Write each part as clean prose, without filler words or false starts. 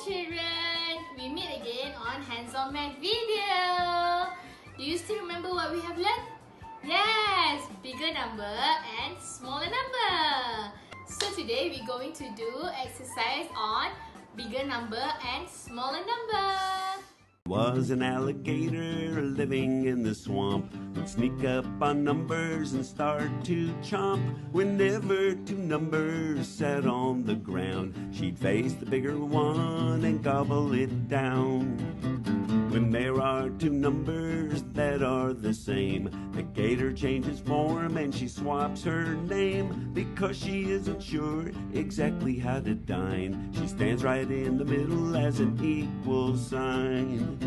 children! We meet again on Hands-on Math video. Do you still remember what we have learned? Yes, bigger number and smaller number. So today we're going to do exercise on bigger number and smaller number. Was an alligator living in the swamp, would sneak up on numbers and start to chomp. Whenever two numbers sat on the ground, she'd face the bigger one and gobble it down. When there are two numbers that are the same, the gator changes form and she swaps her name. Because she isn't sure exactly how to dine, she stands right in the middle as an equal sign.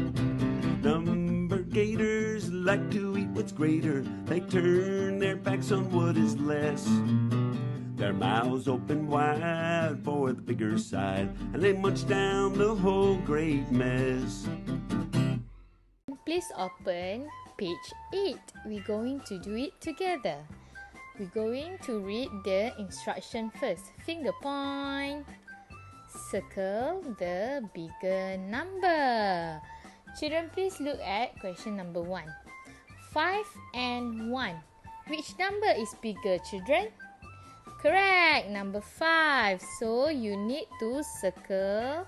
Number gators like to eat what's greater. They turn their backs on what is less. Their mouths open wide for the bigger side, and they munch down the whole great mess. Please open page 8. We're going to do it together. We're going to read the instruction first. Finger point. Circle the bigger number. Children, please look at question number 1. 5 and 1. Which number is bigger, children? Correct, number 5. So you need to circle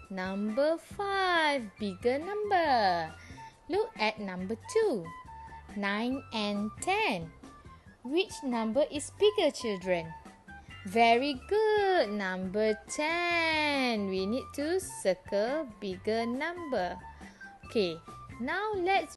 number 5, bigger number. Look at number 2. 9 and 10. Which number is bigger, children? Very good, number 10. We need to circle bigger number. Okay, now let's